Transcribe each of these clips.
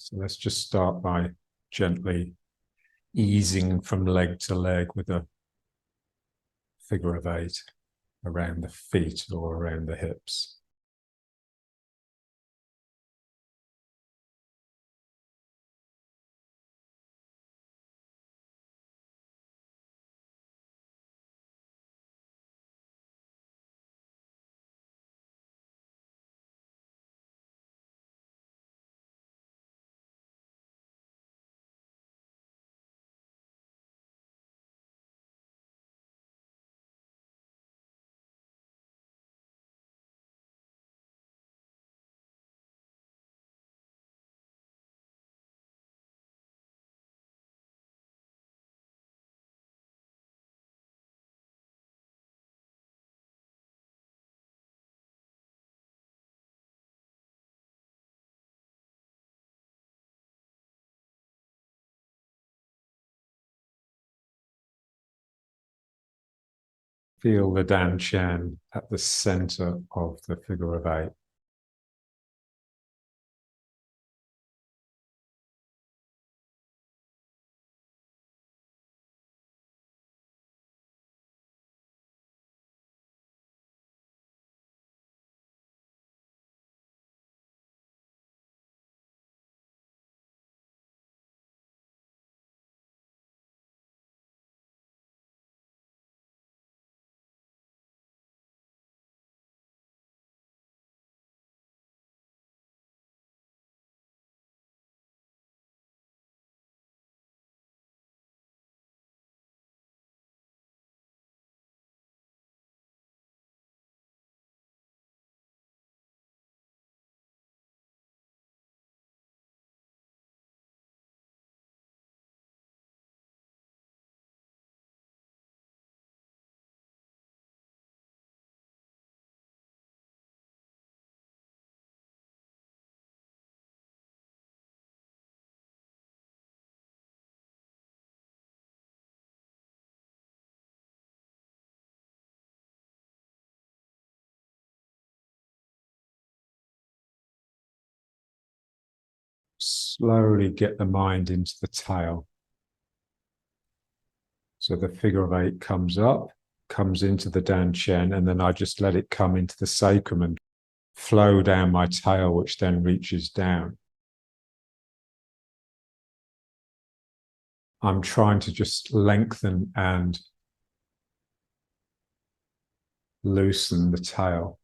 So let's just start by gently easing from leg to leg with a figure of 8 around the feet or around the hips. Feel the Dan Chen at the center of the figure of 8. Slowly get the mind into the tail. So the figure of 8 comes up, comes into the Dan Chen, and then I just let it come into the sacrum and flow down my tail, which then reaches down. I'm trying to just lengthen and loosen the tail.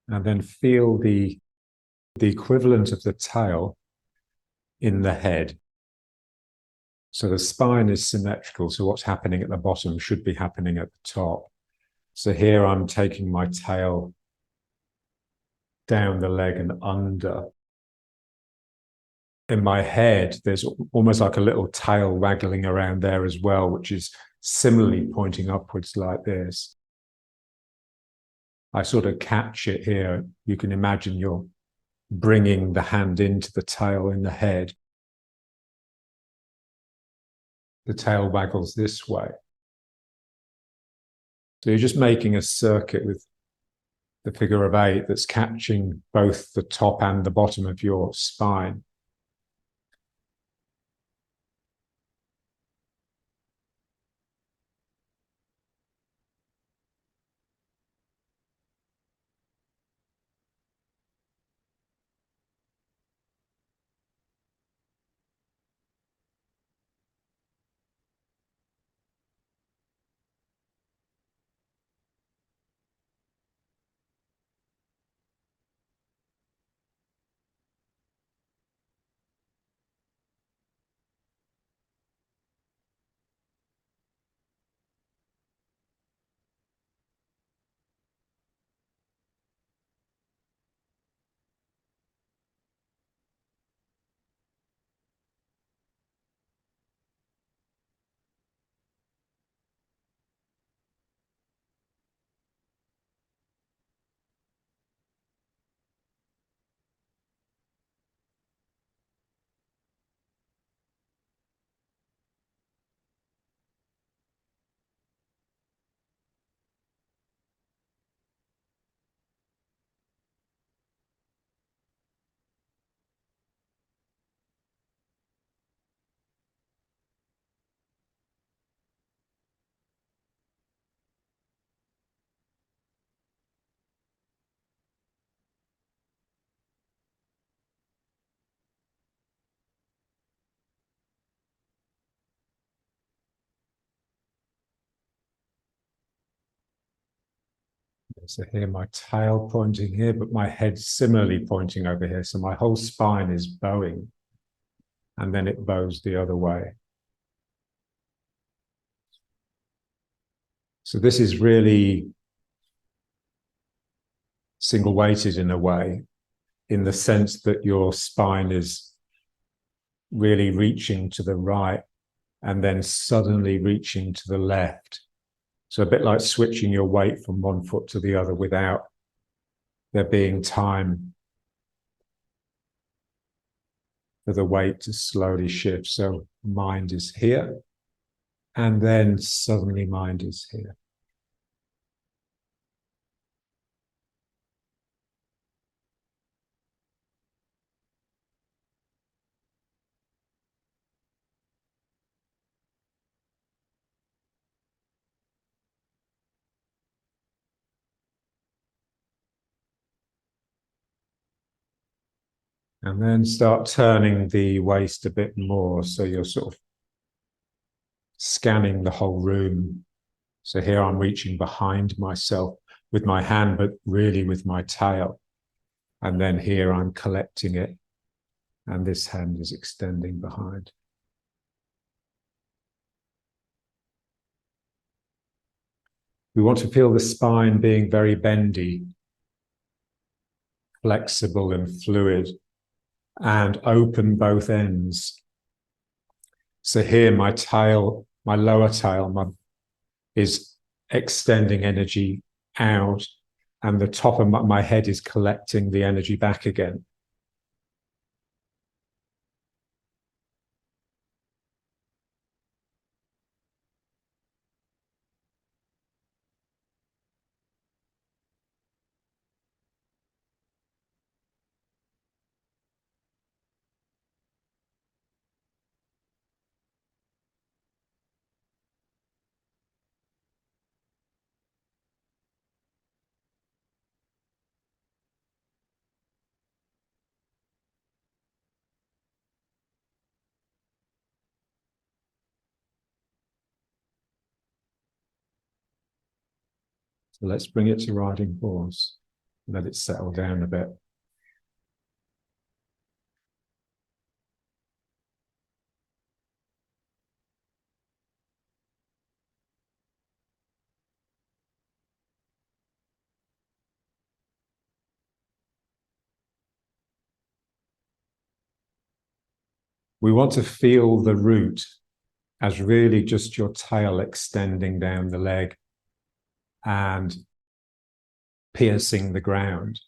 And then feel the equivalent of the tail in the head. So the spine is symmetrical. So what's happening at the bottom should be happening at the top. So here I'm taking my tail down the leg and under. In my head, there's almost like a little tail waggling around there as well, which is similarly pointing upwards like this. I sort of catch it here. You can imagine you're bringing the hand into the tail in the head. The tail waggles this way. So you're just making a circuit with the figure of 8 that's catching both the top and the bottom of your spine. So here my tail pointing here, but my head similarly pointing over here. So my whole spine is bowing, and then it bows the other way. So this is really single weighted in a way, in the sense that your spine is really reaching to the right and then suddenly reaching to the left. So a bit like switching your weight from one foot to the other without there being time for the weight to slowly shift. So mind is here, and then suddenly mind is here. And then start turning the waist a bit more. So you're sort of scanning the whole room. So here I'm reaching behind myself with my hand, but really with my tail. And then here I'm collecting it, and this hand is extending behind. We want to feel the spine being very bendy, flexible and fluid, and open both ends. So here my tail, my lower tail is extending energy out, and the top of my head is collecting the energy back again. So let's bring it to riding horse. Let it settle down a bit. We want to feel the root as really just your tail extending down the leg and piercing the ground.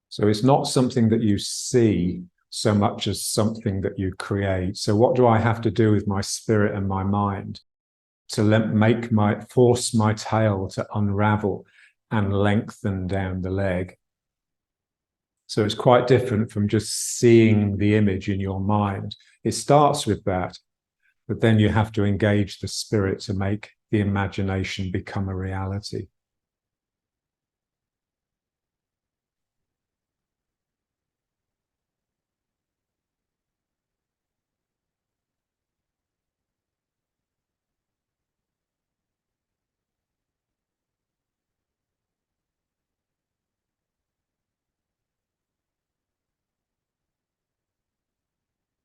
So it's not something that you see so much as something that you create. So what do I have to do with my spirit and my mind to force my tail to unravel and lengthen down the leg? So it's quite different from just seeing the image in your mind. It starts with that, but then you have to engage the spirit to make the imagination become a reality.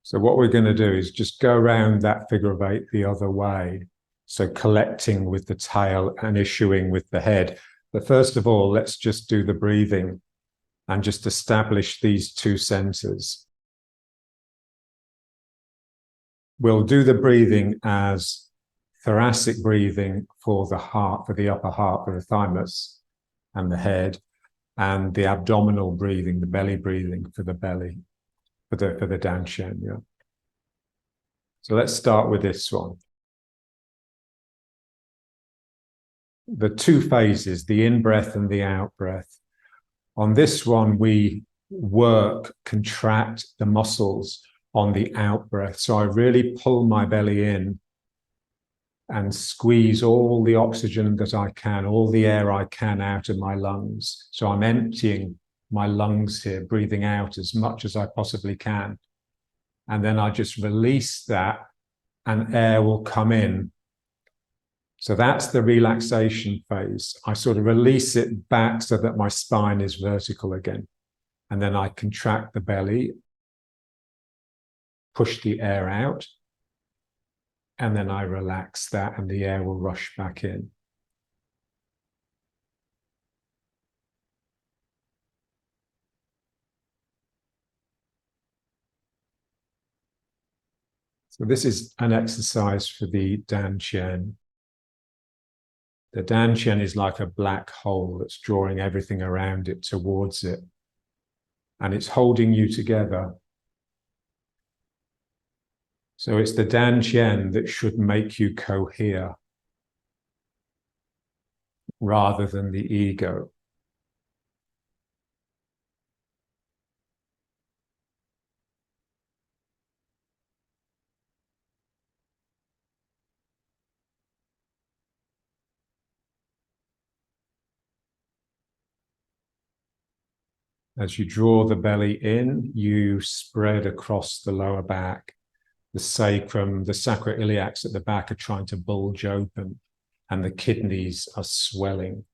So what we're going to do is just go around that figure of 8 the other way. So collecting with the tail and issuing with the head. But first of all, let's just do the breathing and just establish these two centers. We'll do the breathing as thoracic breathing for the heart, for the upper heart, for the thymus and the head, and the abdominal breathing, the belly breathing for the belly, for the Danshan, yeah. So let's start with this one. The two phases, the in-breath and the out-breath. On this one, we contract the muscles on the out-breath. So I really pull my belly in and squeeze all the oxygen that I can, all the air I can out of my lungs. So I'm emptying my lungs here, breathing out as much as I possibly can. And then I just release that and air will come in. So that's the relaxation phase. I sort of release it back so that my spine is vertical again. And then I contract the belly, push the air out, and then I relax that and the air will rush back in. So this is an exercise for the Danshan. The Danshan is like a black hole that's drawing everything around it towards it. And it's holding you together. So it's the Danshan that should make you cohere rather than the ego. As you draw the belly in, you spread across the lower back. The sacrum, the sacroiliacs at the back are trying to bulge open and the kidneys are swelling.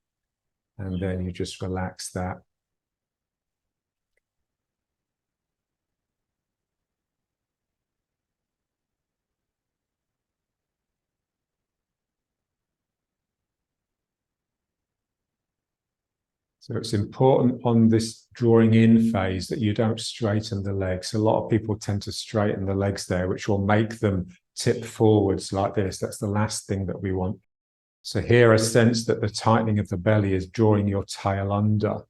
And then you just relax that. So it's important on this drawing in phase that you don't straighten the legs. A lot of people tend to straighten the legs there, which will make them tip forwards like this. That's the last thing that we want. So here, a sense that the tightening of the belly is drawing your tail under.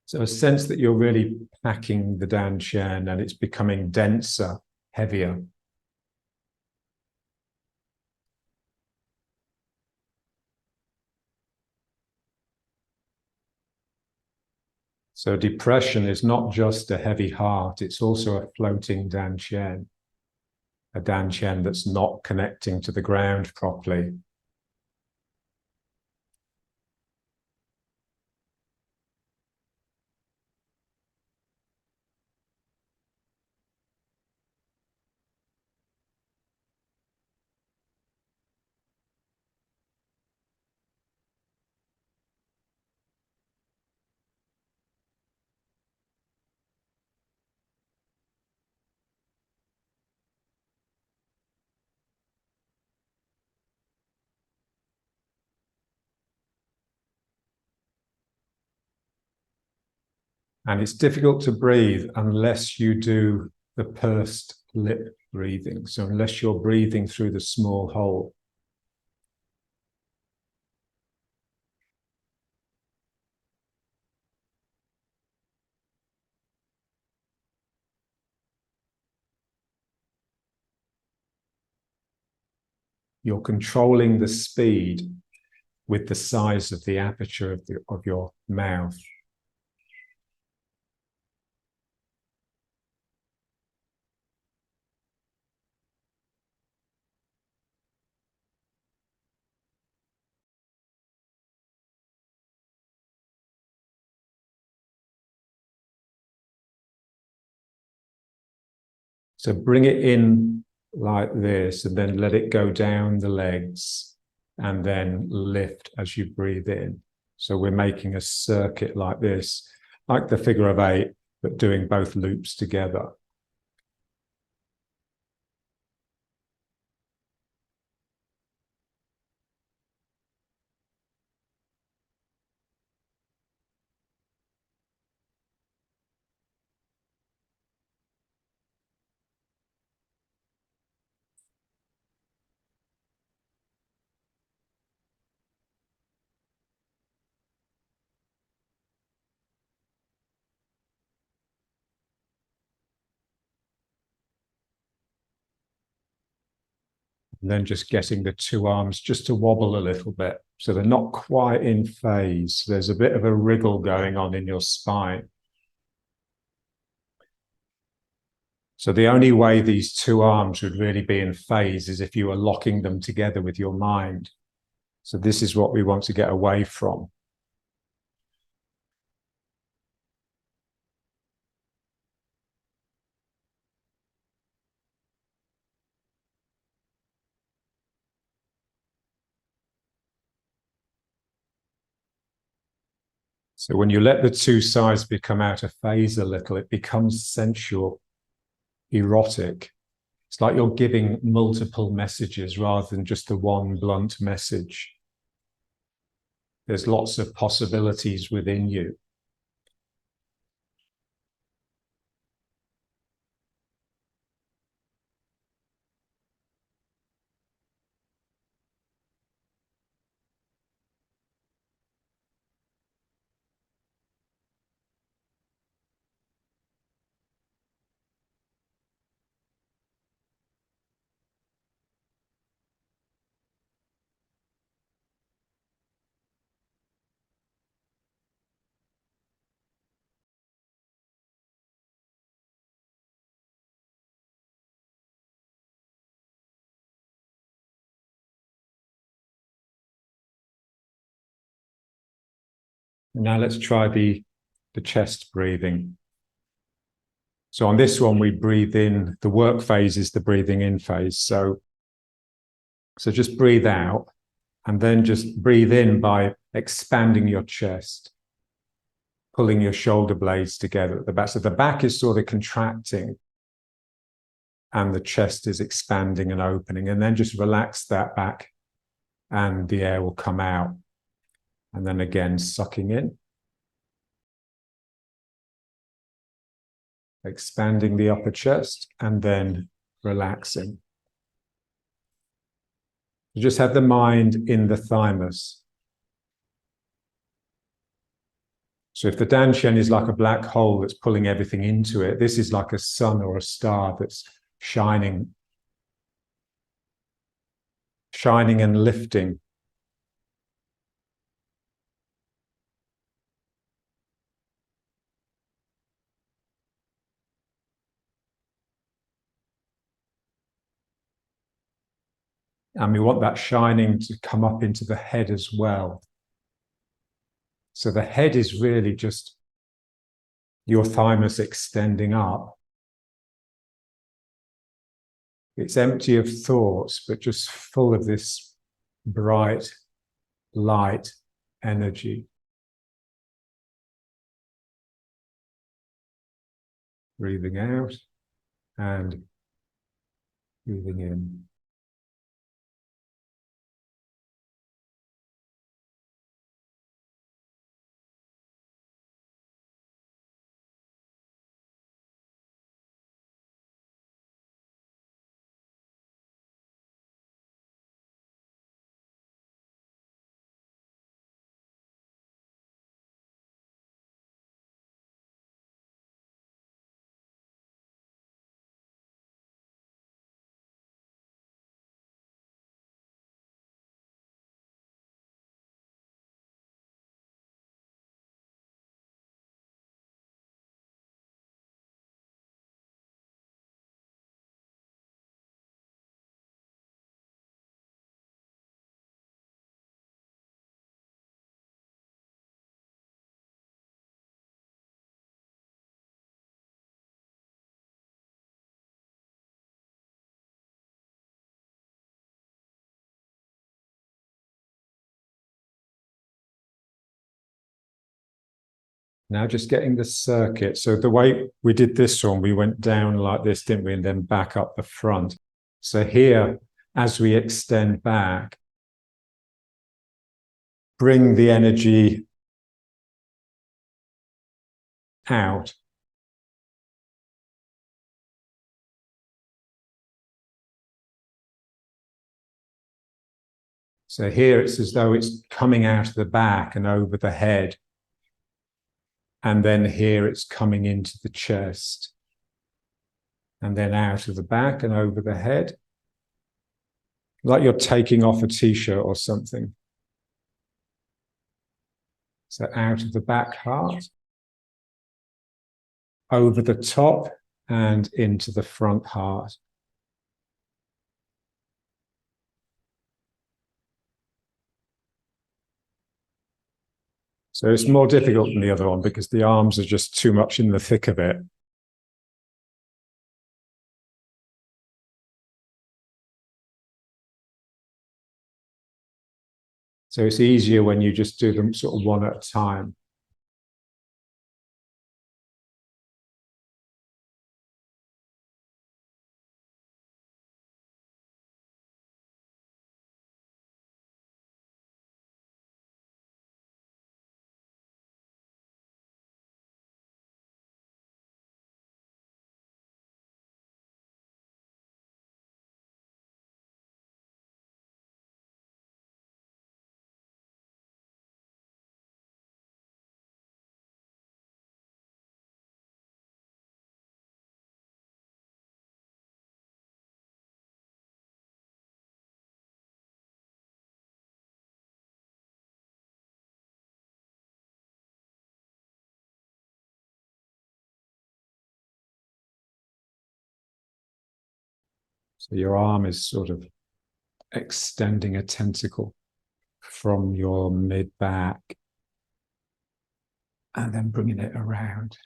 So a sense that you're really packing the Danshan and it's becoming denser, heavier. So depression is not just a heavy heart, it's also a floating Danshan, a Danshan that's not connecting to the ground properly. And it's difficult to breathe unless you do the pursed lip breathing. So unless you're breathing through the small hole. You're controlling the speed with the size of the aperture of your mouth. So bring it in like this and then let it go down the legs and then lift as you breathe in. So we're making a circuit like this, like the figure of 8, but doing both loops together. And then just getting the 2 arms just to wobble a little bit. So they're not quite in phase. There's a bit of a wriggle going on in your spine. So the only way these 2 arms would really be in phase is if you were locking them together with your mind. So this is what we want to get away from. So when you let the 2 sides become out of phase a little, it becomes sensual, erotic. It's like you're giving multiple messages rather than just the one blunt message. There's lots of possibilities within you. Now let's try the chest breathing. So on this one, we breathe in. The work phase is the breathing in phase. So just breathe out and then just breathe in by expanding your chest, pulling your shoulder blades together at the back. So the back is sort of contracting and the chest is expanding and opening. And then just relax that back and the air will come out. And then again, sucking in. Expanding the upper chest and then relaxing. You just have the mind in the thymus. So if the Danshen is like a black hole that's pulling everything into it, this is like a sun or a star that's shining and lifting. And we want that shining to come up into the head as well. So the head is really just your thymus extending up. It's empty of thoughts, but just full of this bright, light energy. Breathing out and breathing in. Now just getting the circuit. So the way we did this one, we went down like this, didn't we? And then back up the front. So here, as we extend back, bring the energy out. So here it's as though it's coming out of the back and over the head. And then here it's coming into the chest. And then out of the back and over the head. Like you're taking off a t-shirt or something. So out of the back heart. Over the top and into the front heart. So it's more difficult than the other one because the arms are just too much in the thick of it. So it's easier when you just do them sort of one at a time. So your arm is sort of extending a tentacle from your mid-back and then bringing it around.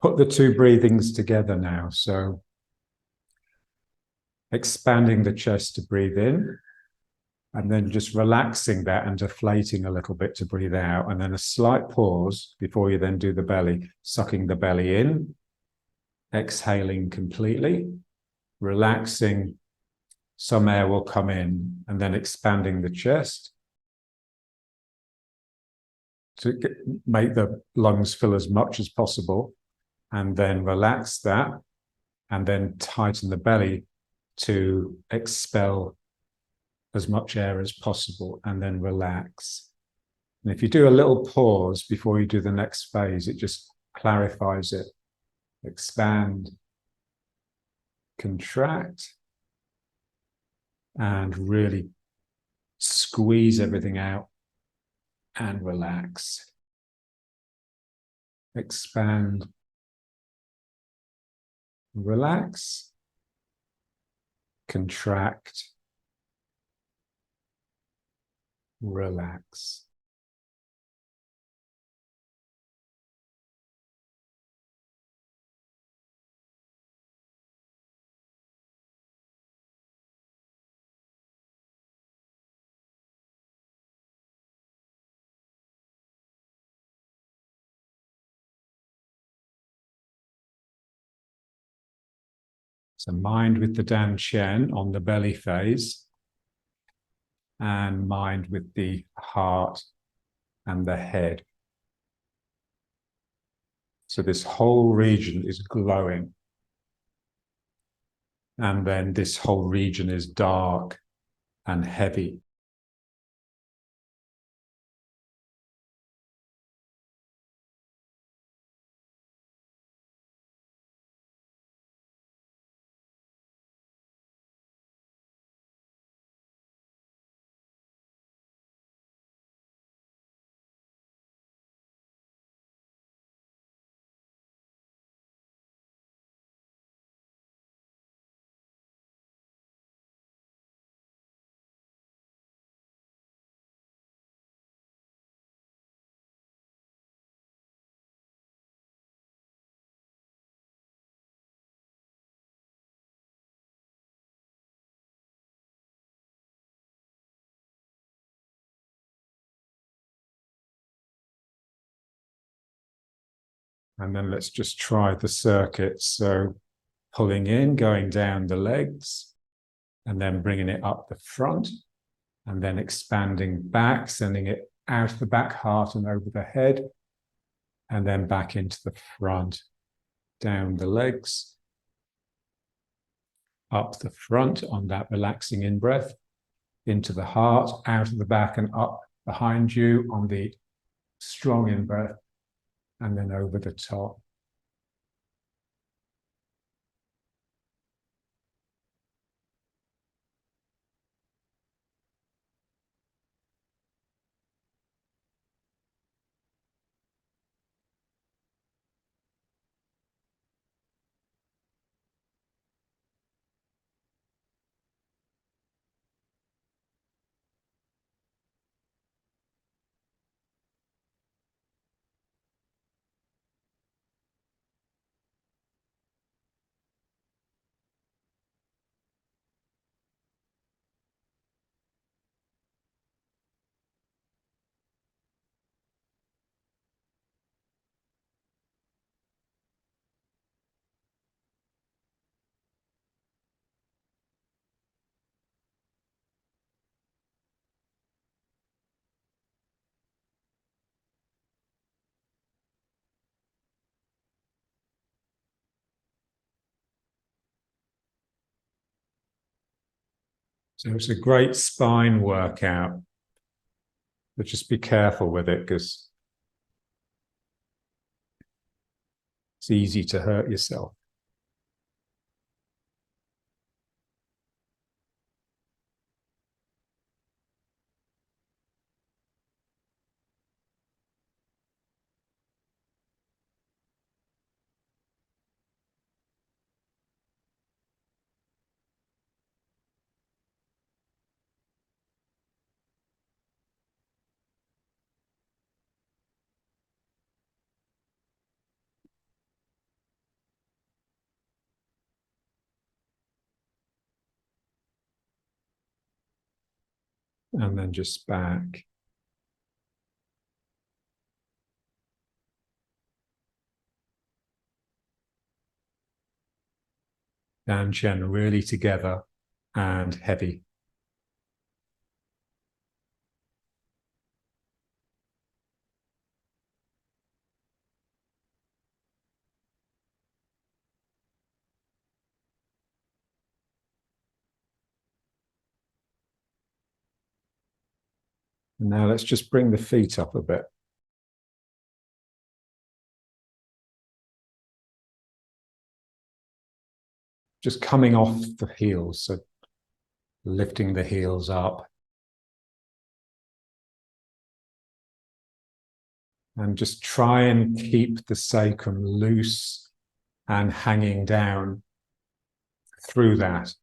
Put the two breathings together now. So expanding the chest to breathe in, and then just relaxing that and deflating a little bit to breathe out. And then a slight pause before you then do the belly, sucking the belly in, exhaling completely, relaxing, some air will come in, and then expanding the chest to make the lungs fill as much as possible, and then relax that, and then tighten the belly to expel as much air as possible, and then relax. And if you do a little pause before you do the next phase, it just clarifies it. Expand, contract, and really squeeze everything out and relax. Expand, relax, contract, relax. So mind with the Dan Chen on the belly phase, and mind with the heart and the head. So this whole region is glowing. And then this whole region is dark and heavy. And then let's just try the circuit. So pulling in, going down the legs, and then bringing it up the front, and then expanding back, sending it out the back heart and over the head, and then back into the front, down the legs, up the front on that relaxing in-breath, into the heart, out of the back and up behind you on the strong in-breath, and then over the top. So it's a great spine workout, but just be careful with it because it's easy to hurt yourself. And then just back. Dan Chen really together and heavy. And now let's just bring the feet up a bit. Just coming off the heels, so lifting the heels up. And just try and keep the sacrum loose and hanging down through that.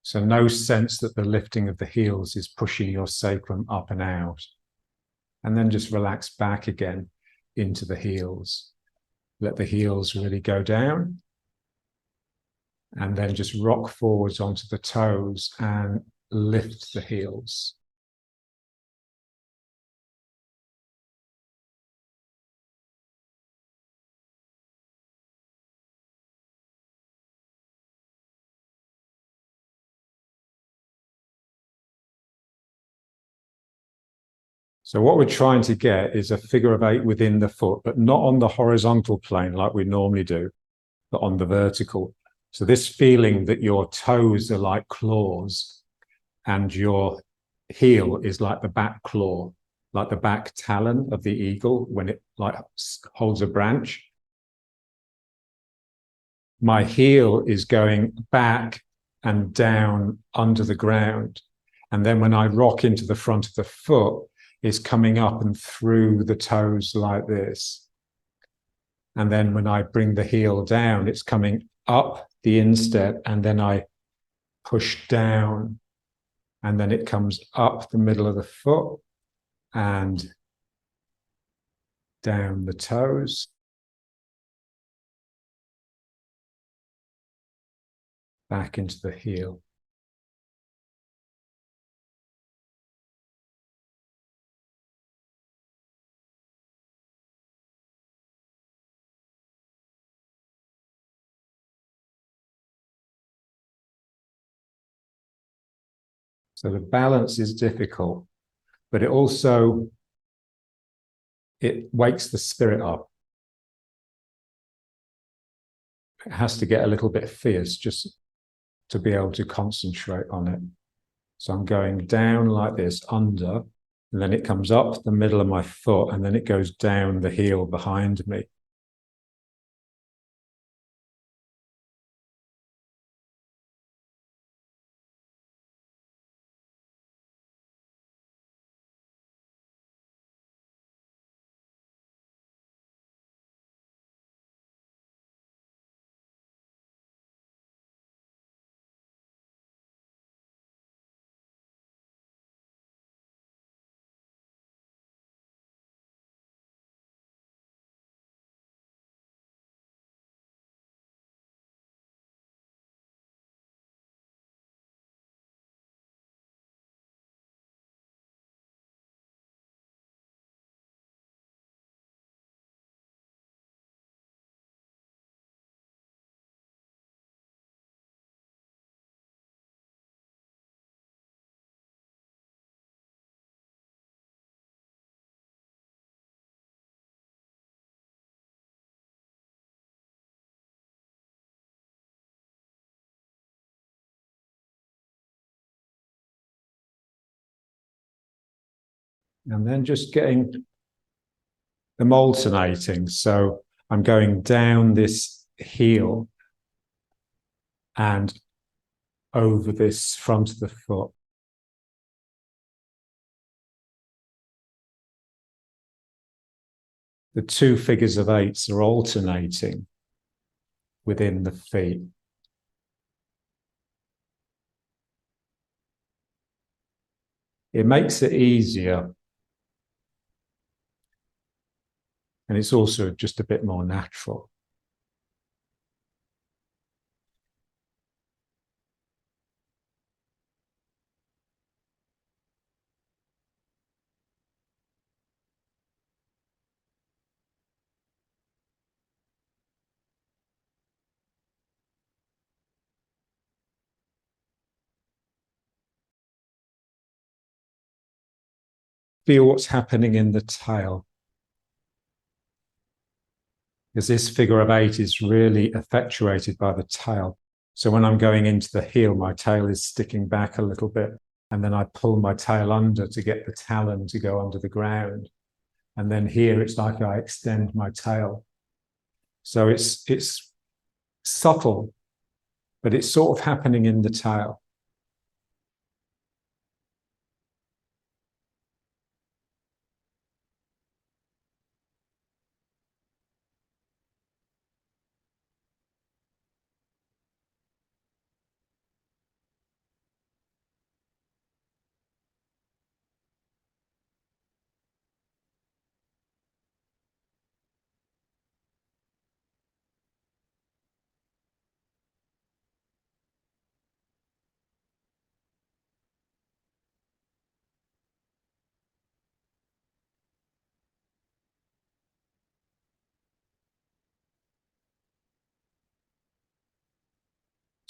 So no sense that the lifting of the heels is pushing your sacrum up and out. And then just relax back again into the heels. Let the heels really go down. And then just rock forwards onto the toes and lift the heels. So what we're trying to get is a figure of 8 within the foot, but not on the horizontal plane like we normally do, but on the vertical. So this feeling that your toes are like claws and your heel is like the back claw, like the back talon of the eagle when it like holds a branch. My heel is going back and down under the ground. And then when I rock into the front of the foot, it's coming up and through the toes like this. And then when I bring the heel down, it's coming up the instep, and then I push down, and then it comes up the middle of the foot and down the toes. Back into the heel. So the balance is difficult, but it also, it wakes the spirit up. It has to get a little bit fierce just to be able to concentrate on it. So I'm going down like this, under, and then it comes up the middle of my foot, and then it goes down the heel behind me. And then just getting them alternating. So I'm going down this heel and over this front of the foot. The two figures of eights are alternating within the feet. It makes it easier. And it's also just a bit more natural. Feel what's happening in the tail. Because this figure of eight is really effectuated by the tail. So when I'm going into the heel, my tail is sticking back a little bit. And then I pull my tail under to get the talon to go under the ground. And then here it's like I extend my tail. So it's subtle, but it's sort of happening in the tail.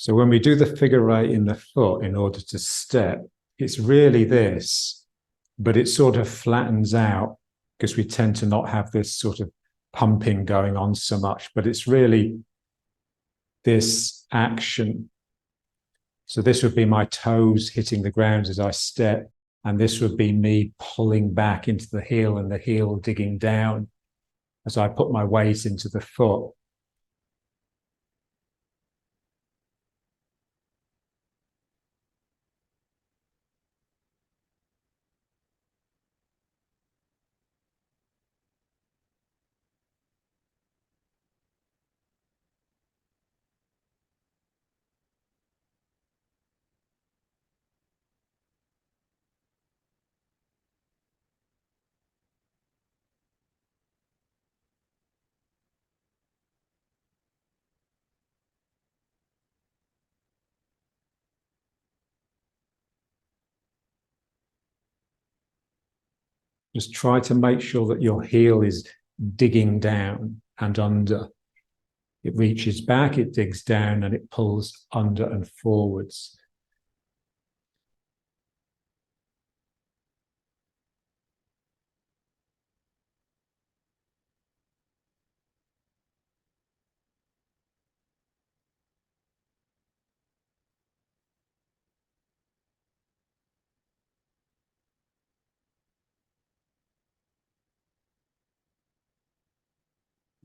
So when we do the figure eight in the foot in order to step, it's really this, but it sort of flattens out because we tend to not have this sort of pumping going on so much, but it's really this action. So this would be my toes hitting the ground as I step, and this would be me pulling back into the heel and the heel digging down as I put my weight into the foot. Just try to make sure that your heel is digging down and under. It reaches back, it digs down, and it pulls under and forwards.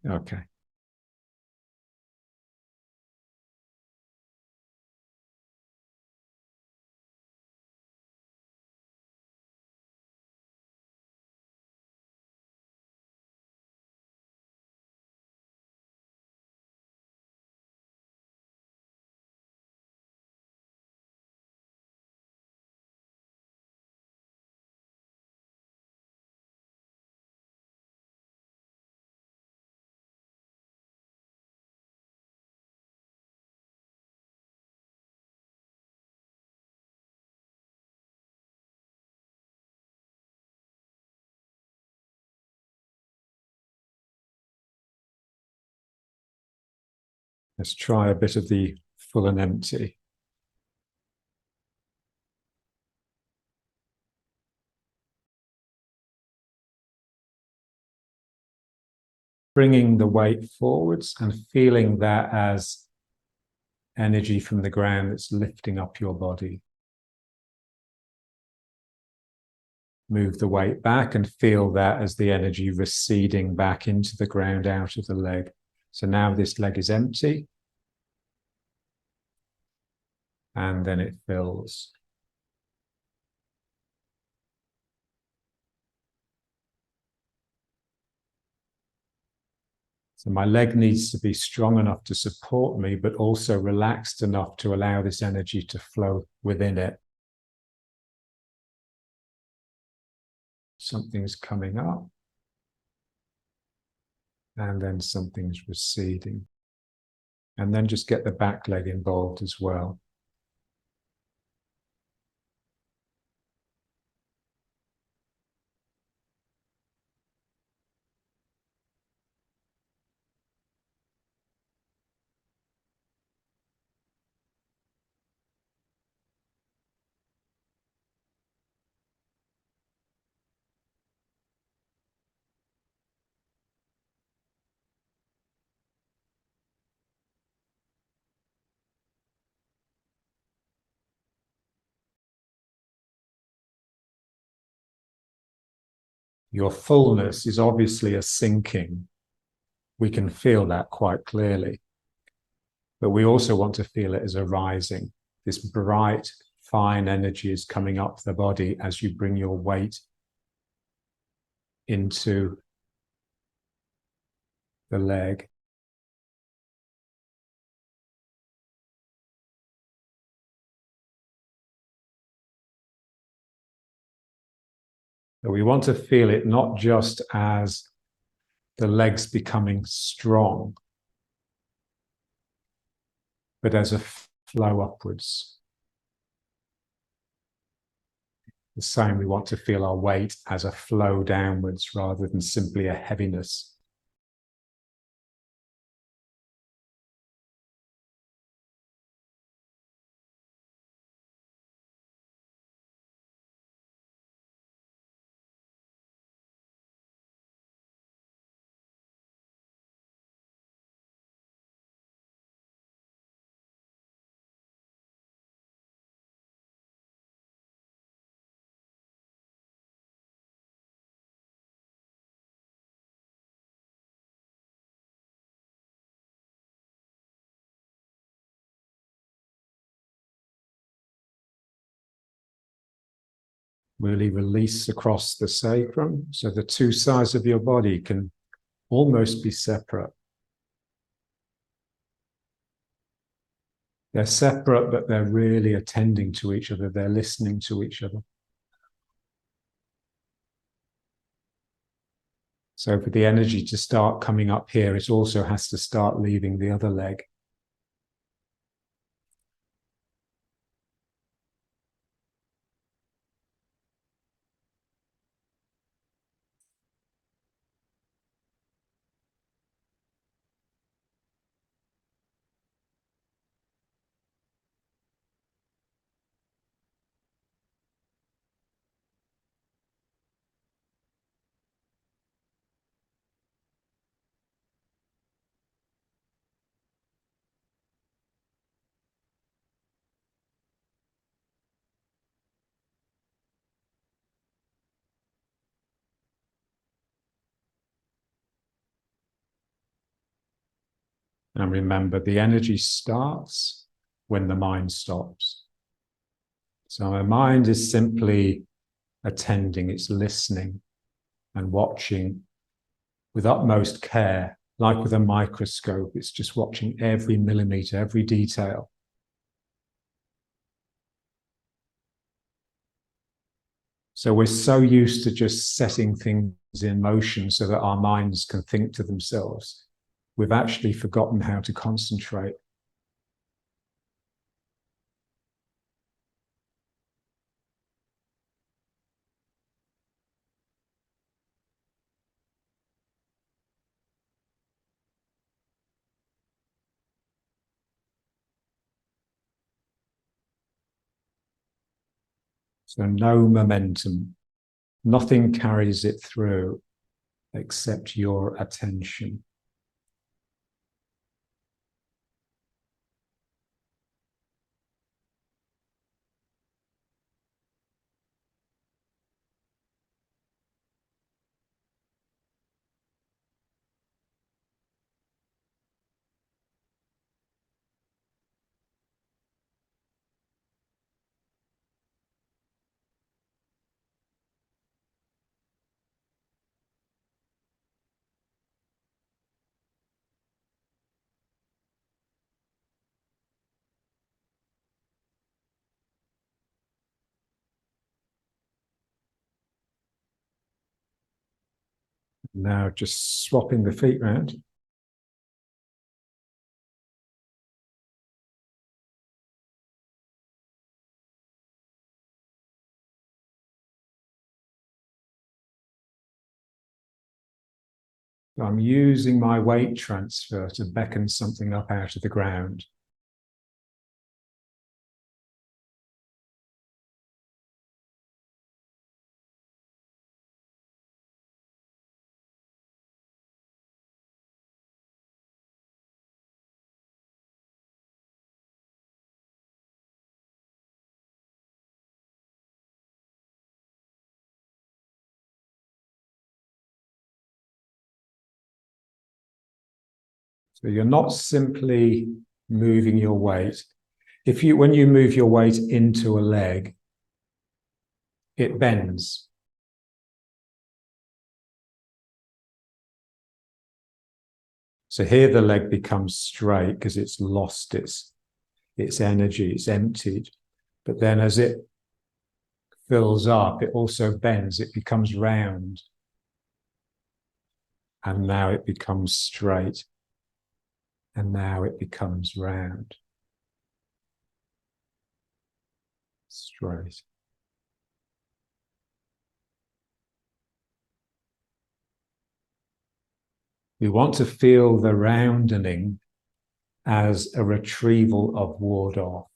Okay. Let's try a bit of the full and empty. Bringing the weight forwards and feeling that as energy from the ground that's lifting up your body. Move the weight back and feel that as the energy receding back into the ground out of the leg. So now this leg is empty. And then it fills. So my leg needs to be strong enough to support me, but also relaxed enough to allow this energy to flow within it. Something's coming up. And then something's receding. And then just get the back leg involved as well. Your fullness is obviously a sinking. We can feel that quite clearly. But we also want to feel it as a rising. This bright, fine energy is coming up the body as you bring your weight into the leg. But we want to feel it not just as the legs becoming strong, but as a flow upwards. The same, we want to feel our weight as a flow downwards rather than simply a heaviness. Really release across the sacrum, so the two sides of your body can almost be separate. They're separate, but they're really attending to each other. They're listening to each other. So for the energy to start coming up here, it also has to start leaving the other leg. And remember, the energy starts when the mind stops. So my mind is simply attending, it's listening and watching with utmost care, like with a microscope. It's just watching every millimeter, every detail. So we're so used to just setting things in motion so that our minds can think to themselves. We've actually forgotten how to concentrate. So no momentum, nothing carries it through except your attention. Now just swapping the feet round. I'm using my weight transfer to beckon something up out of the ground. So you're not simply moving your weight. When you move your weight into a leg, it bends. So here the leg becomes straight because it's lost its energy, it's emptied. But then as it fills up, it also bends, it becomes round. And now it becomes straight. And now it becomes round. Straight. We want to feel the roundening as a retrieval of ward off.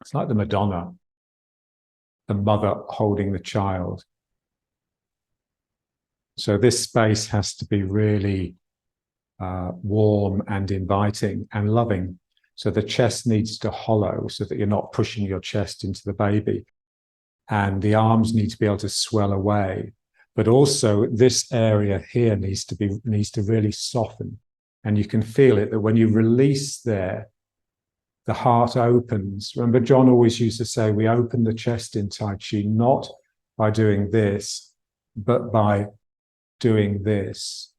It's like the Madonna, the mother holding the child. So this space has to be really warm and inviting and loving. So the chest needs to hollow so that you're not pushing your chest into the baby. And the arms need to be able to swell away. But also this area here needs to really soften. And you can feel it that when you release there, the heart opens. Remember, John always used to say, we open the chest in Tai Chi, not by doing this, but by doing this.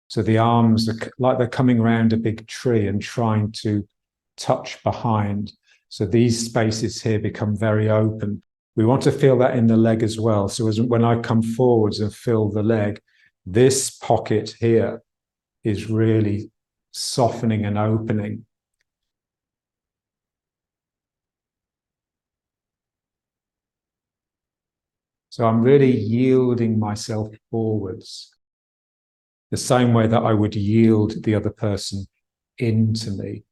So the arms are like they're coming around a big tree and trying to touch behind. So these spaces here become very open. We want to feel that in the leg as well. So when I come forwards and fill the leg, this pocket here is really softening and opening. So I'm really yielding myself forwards, the same way that I would yield the other person into me.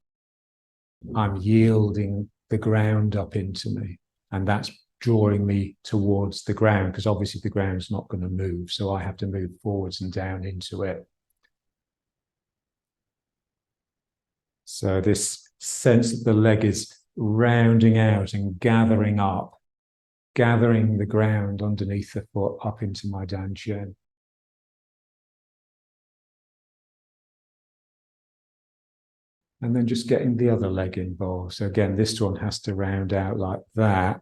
I'm yielding the ground up into me, and that's drawing me towards the ground, because obviously the ground's not going to move, so I have to move forwards and down into it. So this sense that the leg is rounding out and gathering up, gathering the ground underneath the foot up into my dantian. And then just getting the other leg involved. So again, this one has to round out like that.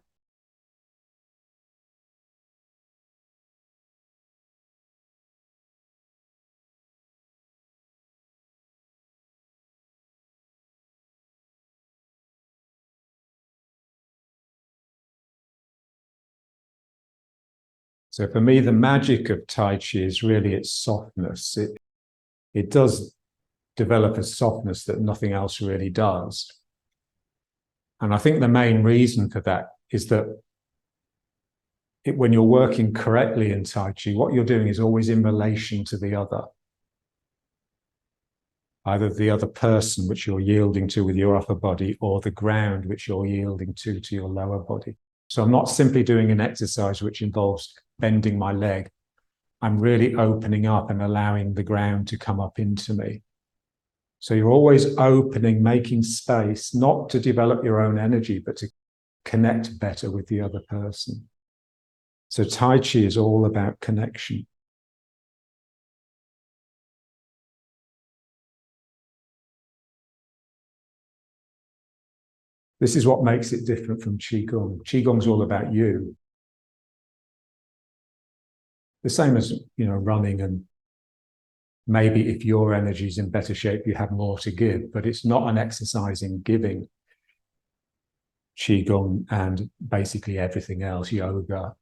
So for me, the magic of Tai Chi is really its softness. It does develop a softness that nothing else really does. And I think the main reason for that is that when you're working correctly in Tai Chi, what you're doing is always in relation to the other. Either the other person, which you're yielding to with your upper body, or the ground, which you're yielding to your lower body. So I'm not simply doing an exercise which involves bending my leg. I'm really opening up and allowing the ground to come up into me. So you're always opening, making space, not to develop your own energy, but to connect better with the other person. So Tai Chi is all about connection. This is what makes it different from Qigong. Qigong's all about you. The same as, running, and maybe if your energy is in better shape, you have more to give, but it's not an exercise in giving. Qigong and basically everything else, yoga.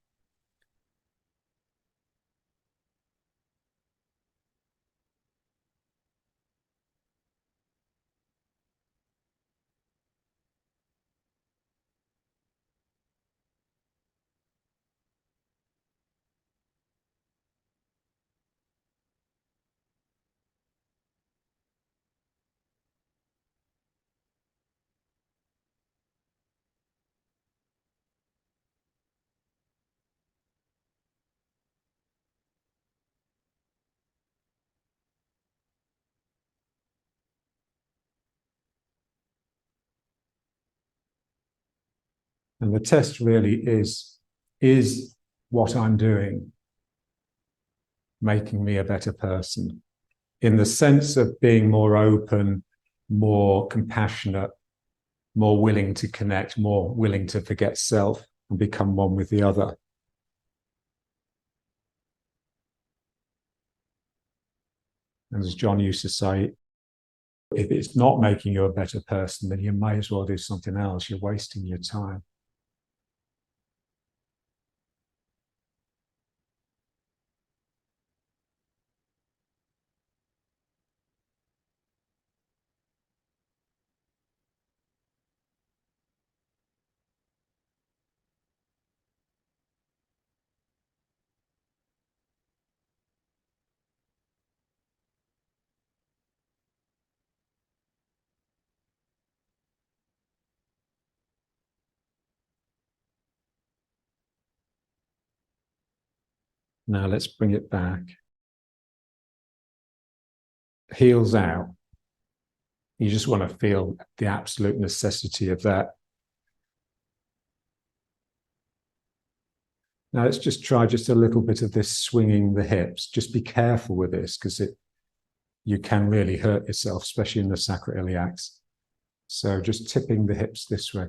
And the test really is what I'm doing making me a better person, in the sense of being more open, more compassionate, more willing to connect, more willing to forget self and become one with the other. And as John used to say, if it's not making you a better person, then you may as well do something else. You're wasting your time. Now let's bring it back. Heels out. You just want to feel the absolute necessity of that. Now let's just try just a little bit of this swinging the hips. Just be careful with this, because you can really hurt yourself, especially in the sacroiliacs. So just tipping the hips this way.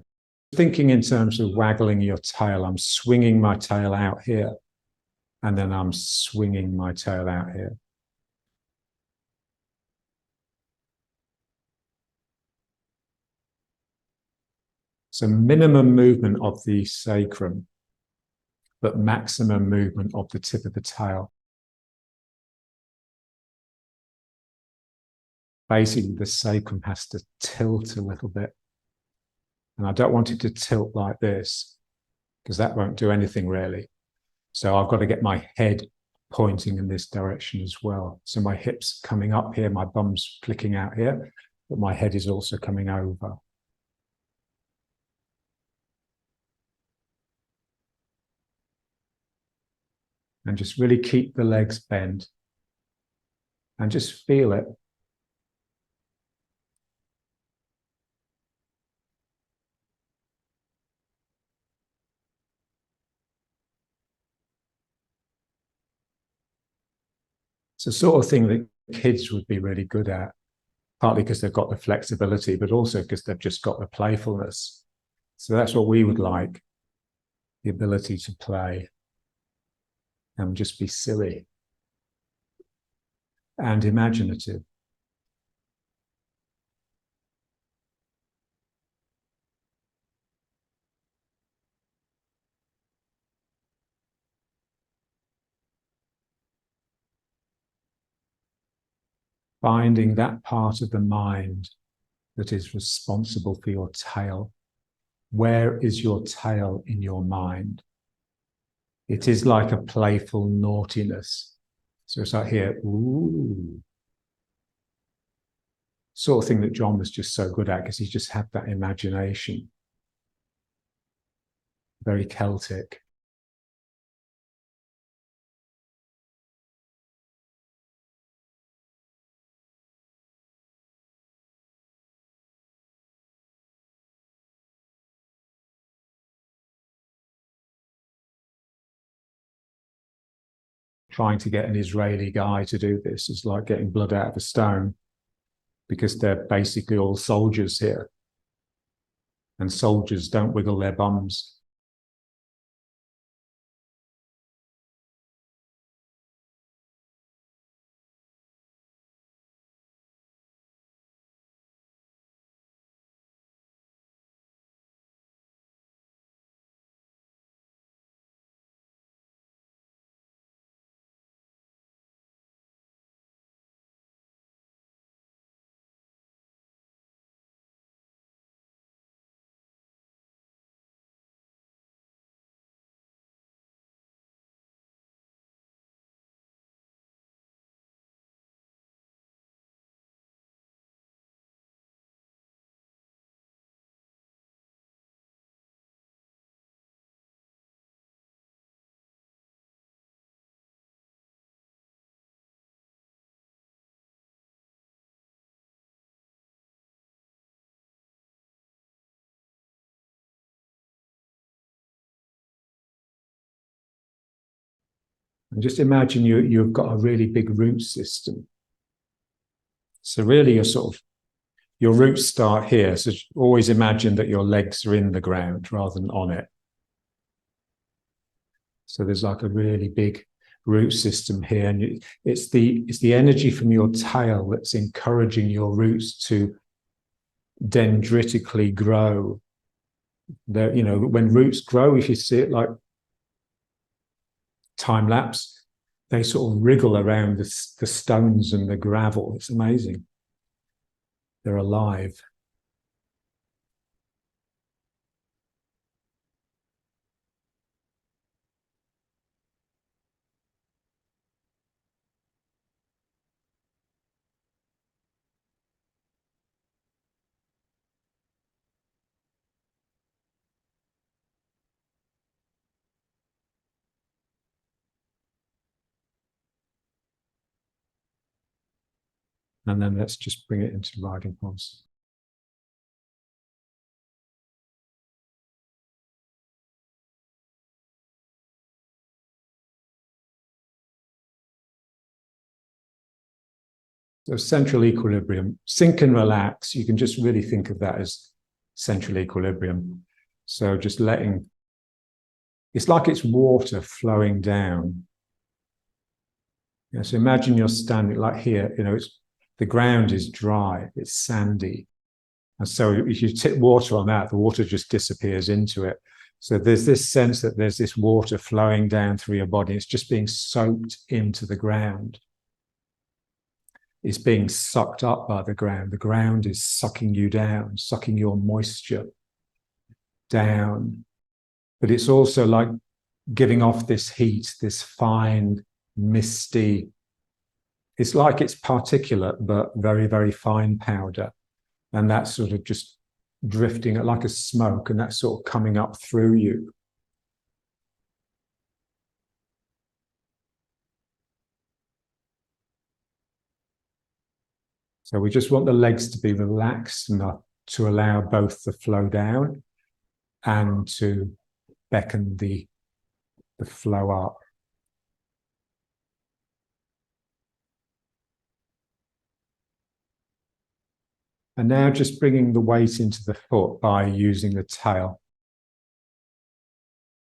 Thinking in terms of waggling your tail, I'm swinging my tail out here, and then I'm swinging my tail out here. So minimum movement of the sacrum, but maximum movement of the tip of the tail. Basically, the sacrum has to tilt a little bit. And I don't want it to tilt like this, because that won't do anything really. So I've got to get my head pointing in this direction as well. So my hips coming up here, my bum's flicking out here, but my head is also coming over. And just really keep the legs bent and just feel it. It's the sort of thing that kids would be really good at. partly because they've got the flexibility, but also because they've just got the playfulness. So that's what we would like, the ability to play and just be silly and imaginative. Finding that part of the mind that is responsible for your tail. Where is your tail in your mind? It is like a playful naughtiness. So it's like here, ooh. Sort of thing that John was just so good at because he just had that imagination. Very Celtic. Trying to get an Israeli guy to do this is like getting blood out of a stone because they're basically all soldiers here. And soldiers don't wiggle their bums. And just imagine you've got a really big root system. So really your roots start here. So always imagine that your legs are in the ground rather than on it. So there's like a really big root system here. And it's the energy from your tail that's encouraging your roots to dendritically grow. When roots grow, if you see it like time lapse, they sort of wriggle around the stones and the gravel. It's amazing. They're alive. And then let's just bring it into riding horse. So central equilibrium, sink and relax. You can just really think of that as central equilibrium. So just letting, it's like it's water flowing down. So imagine you're standing like here, the ground is dry, it's sandy. And so if you tip water on that, the water just disappears into it. So there's this sense that there's this water flowing down through your body. It's just being soaked into the ground. Is being sucked up by the ground. The ground is sucking you down, sucking your moisture down. But it's also like giving off this heat, this fine, misty, it's like it's particulate, but very, very fine powder. And that's sort of just drifting like a smoke, and that's sort of coming up through you. So we just want the legs to be relaxed enough to allow both the flow down and to beckon the flow up. And now just bringing the weight into the foot by using the tail.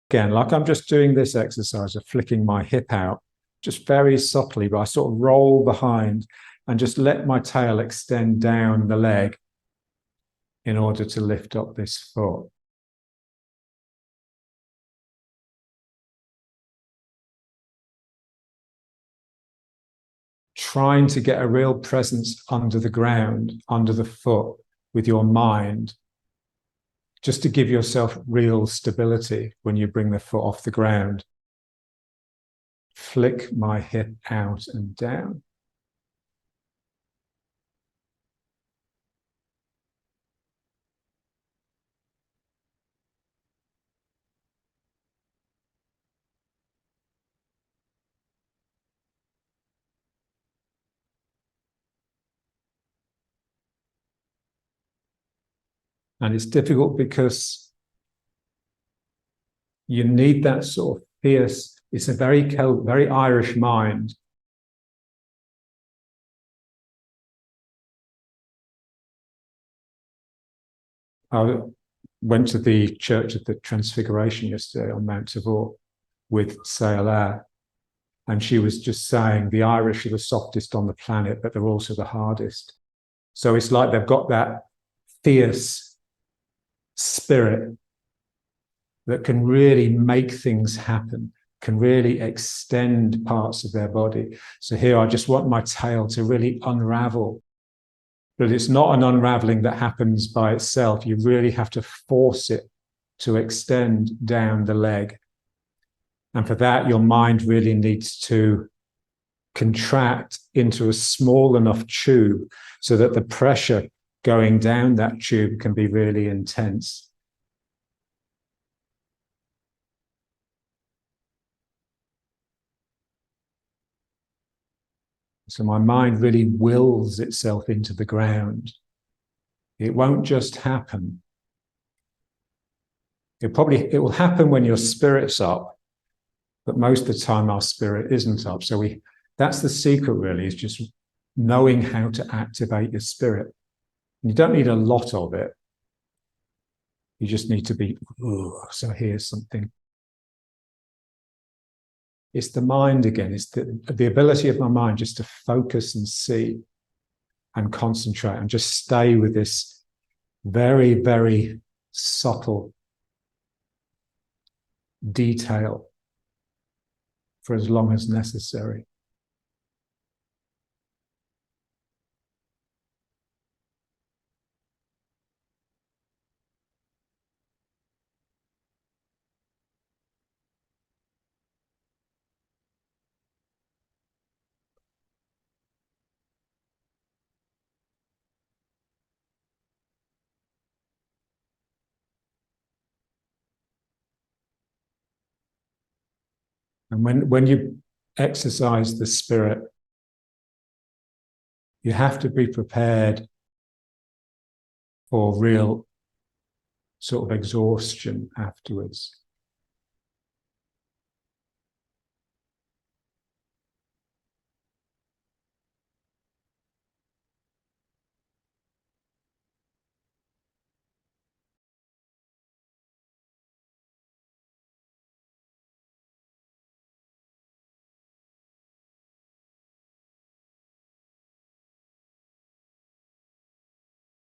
Again, like I'm just doing this exercise of flicking my hip out, just very softly, but I sort of roll behind and just let my tail extend down the leg in order to lift up this foot. Trying to get a real presence under the ground, under the foot, with your mind, just to give yourself real stability when you bring the foot off the ground. Flick my hip out and down. And it's difficult because you need that sort of fierce, it's a very very Irish mind. I went to the Church of the Transfiguration yesterday on Mount Tabor with Sayala, and she was just saying the Irish are the softest on the planet, but they're also the hardest. So it's like they've got that fierce spirit that can really make things happen, can really extend parts of their body. So here I just want my tail to really unravel. But it's not an unraveling that happens by itself. You really have to force it to extend down the leg. And for that, your mind really needs to contract into a small enough tube so that the pressure going down that tube can be really intense. So my mind really wills itself into the ground. It won't just happen. It will happen when your spirit's up, but most of the time our spirit isn't up. So that's the secret really, is just knowing how to activate your spirit. And you don't need a lot of it. You just need to be, so here's something. It's the mind again. It's the ability of my mind just to focus and see and concentrate and just stay with this very, very subtle detail for as long as necessary. And when you exercise the spirit, you have to be prepared for real sort of exhaustion afterwards.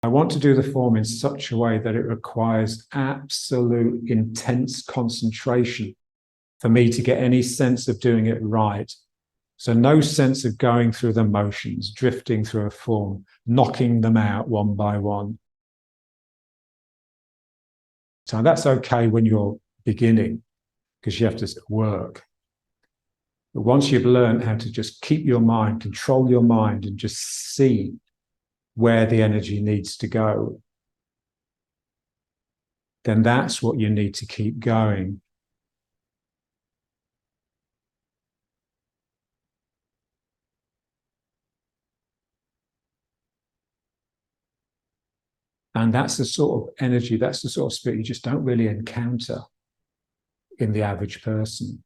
I want to do the form in such a way that it requires absolute intense concentration for me to get any sense of doing it right. So no sense of going through the motions, drifting through a form, knocking them out one by one. So that's okay when you're beginning, because you have to work. But once you've learned how to just keep your mind, control your mind, and just see where the energy needs to go, then that's what you need to keep going. And that's the sort of energy, that's the sort of spirit you just don't really encounter in the average person.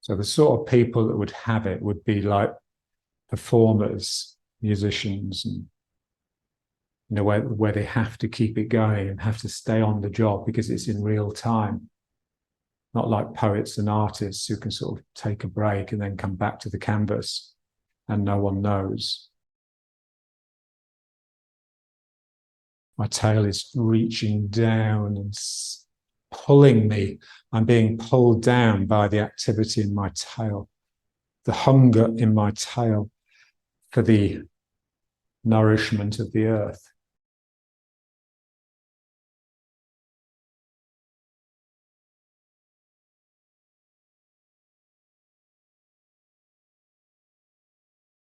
So the sort of people that would have it would be like performers, musicians, and where they have to keep it going and have to stay on the job because it's in real time. Not like poets and artists who can sort of take a break and then come back to the canvas and no one knows. My tail is reaching down and pulling me. I'm being pulled down by the activity in my tail, the hunger in my tail for the nourishment of the earth.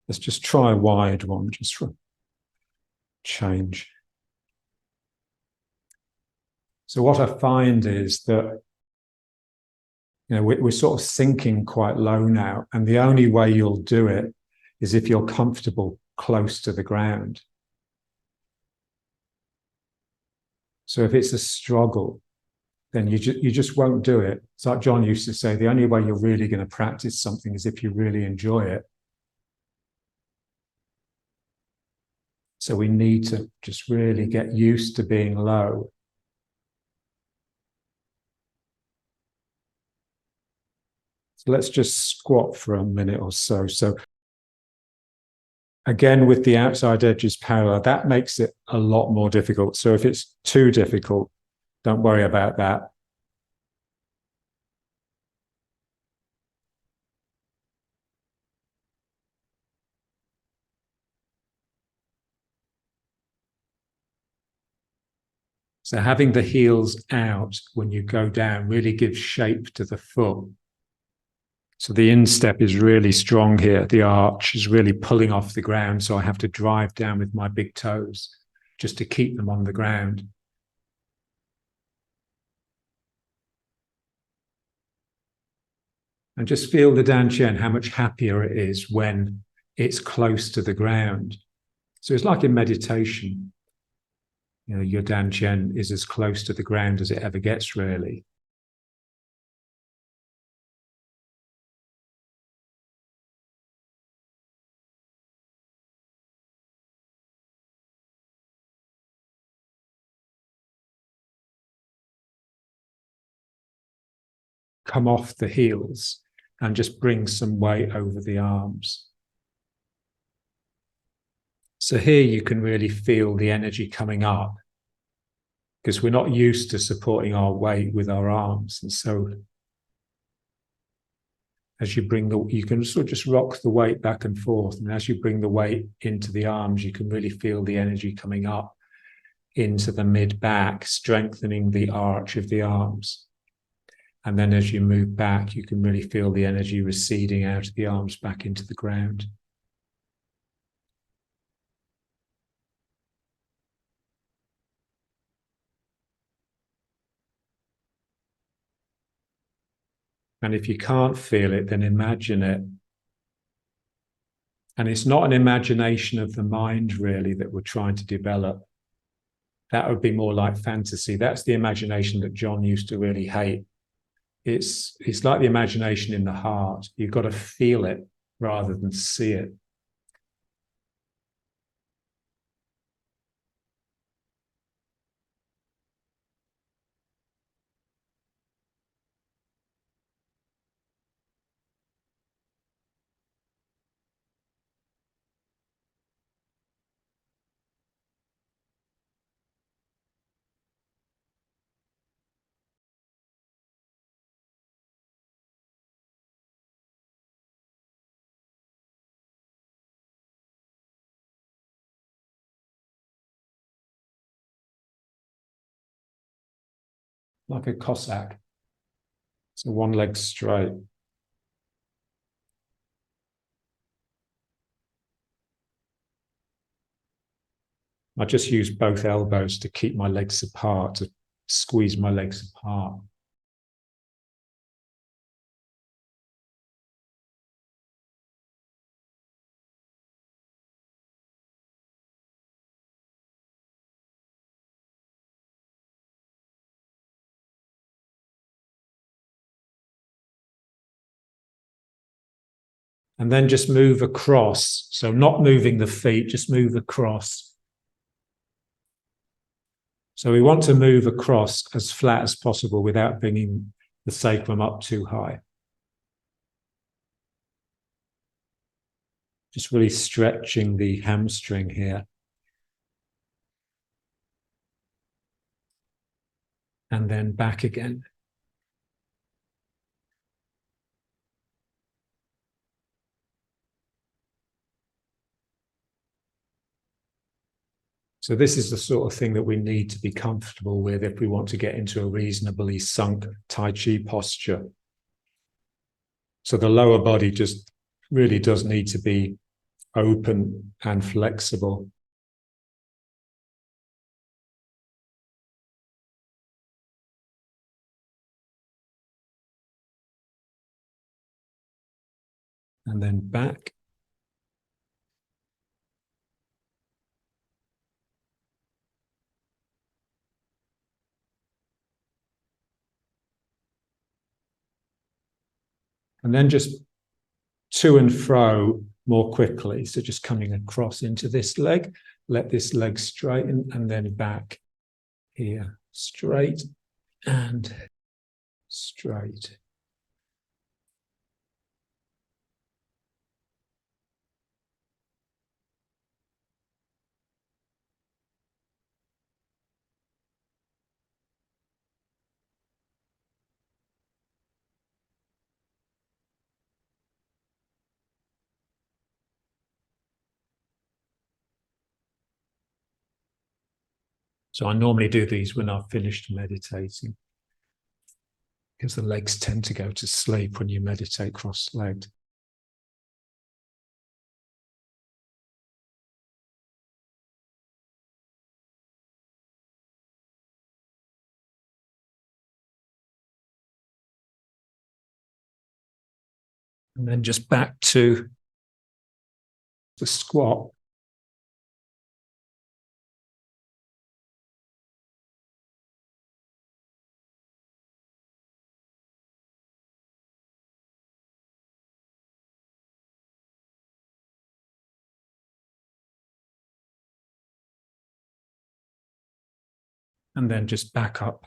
Let's just try a wide one, just for change. So what I find is that we're sort of sinking quite low now, and the only way you'll do it is if you're comfortable close to the ground. So if it's a struggle, then you just won't do it. It's like John used to say, the only way you're really going to practice something is if you really enjoy it. So we need to just really get used to being low. So let's just squat for a minute or so. So again, with the outside edges parallel, that makes it a lot more difficult. So if it's too difficult, don't worry about that. So having the heels out when you go down really gives shape to the foot. So the instep is really strong here. The arch is really pulling off the ground. So I have to drive down with my big toes just to keep them on the ground. And just feel the dantian, how much happier it is when it's close to the ground. So it's like in meditation. Your dantian is as close to the ground as it ever gets, really. Come off the heels and just bring some weight over the arms. So here you can really feel the energy coming up because we're not used to supporting our weight with our arms. And so as you you can sort of just rock the weight back and forth. And as you bring the weight into the arms, you can really feel the energy coming up into the mid-back, strengthening the arch of the arms. And then as you move back, you can really feel the energy receding out of the arms back into the ground. And if you can't feel it, then imagine it. And it's not an imagination of the mind, really, that we're trying to develop. That would be more like fantasy. That's the imagination that John used to really hate. It's like the imagination in the heart. You've got to feel it rather than see it. Like a Cossack. So one leg straight. I just use both elbows to keep my legs apart, to squeeze my legs apart. And then just move across. So not moving the feet, just move across. So we want to move across as flat as possible without bringing the sacrum up too high. Just really stretching the hamstring here. And then back again. So this is the sort of thing that we need to be comfortable with if we want to get into a reasonably sunk Tai Chi posture. So the lower body just really does need to be open and flexible. And then back. And then just to and fro more quickly. So just coming across into this leg, let this leg straighten, and then back here, straight and straight. So I normally do these when I've finished meditating, because the legs tend to go to sleep when you meditate cross-legged. And then just back to the squat. And then just back up.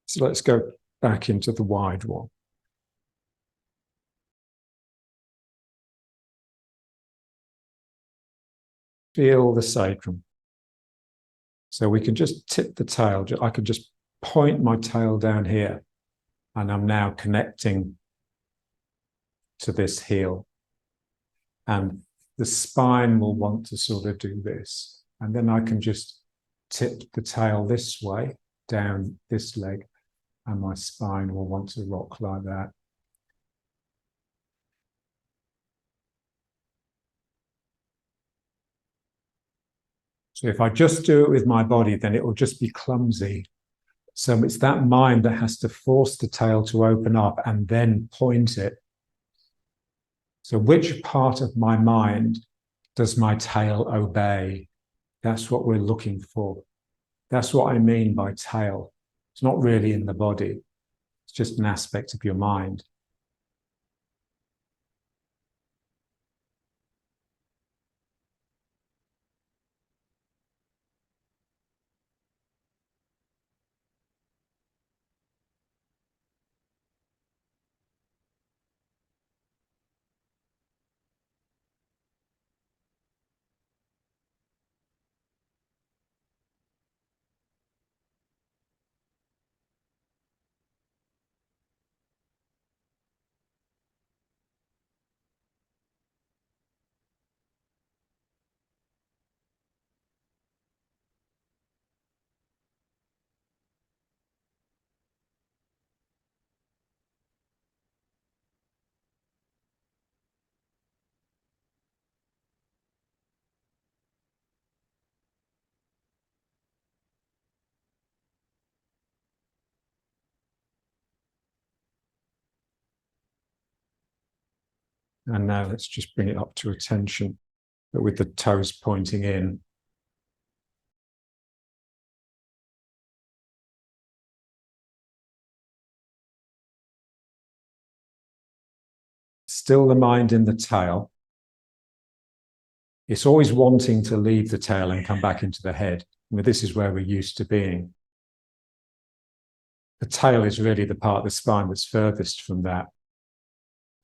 So let's go back into the wide one. Feel the sacrum. So we can just tip the tail. I can just point my tail down here, and I'm now connecting to this heel. And the spine will want to sort of do this. And then I can just tip the tail this way, down this leg, and my spine will want to rock like that. So if I just do it with my body, then it will just be clumsy. So it's that mind that has to force the tail to open up and then point it. So which part of my mind does my tail obey? That's what we're looking for. That's what I mean by tail. It's not really in the body. It's just an aspect of your mind. And now let's just bring it up to attention, but with the toes pointing in. Still the mind in the tail. It's always wanting to leave the tail and come back into the head. I mean, this is where we're used to being. The tail is really the part of the spine that's furthest from that.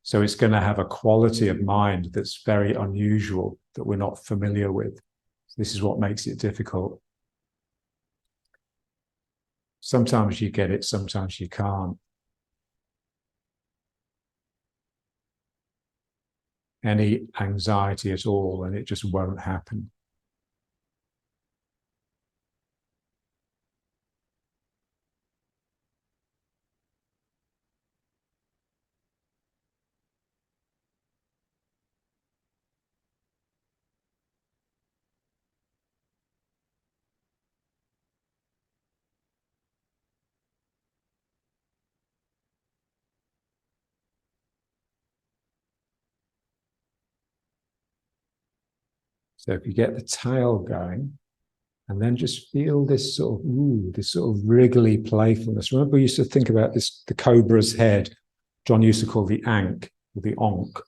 So it's going to have a quality of mind that's very unusual, that we're not familiar with. This is what makes it difficult. Sometimes you get it, sometimes you can't. Any anxiety at all, and it just won't happen. So if you get the tail going, and then just feel this sort of wriggly playfulness. Remember, we used to think about this, the cobra's head. John used to call the ankh, or the onk,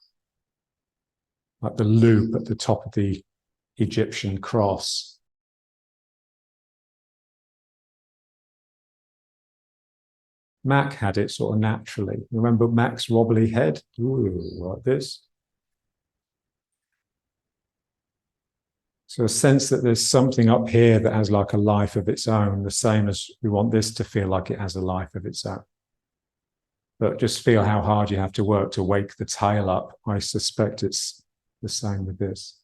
like the loop at the top of the Egyptian cross. Mac had it sort of naturally. Remember Mac's wobbly head? Ooh, like this. So a sense that there's something up here that has like a life of its own, the same as we want this to feel like it has a life of its own. But just feel how hard you have to work to wake the tail up. I suspect it's the same with this.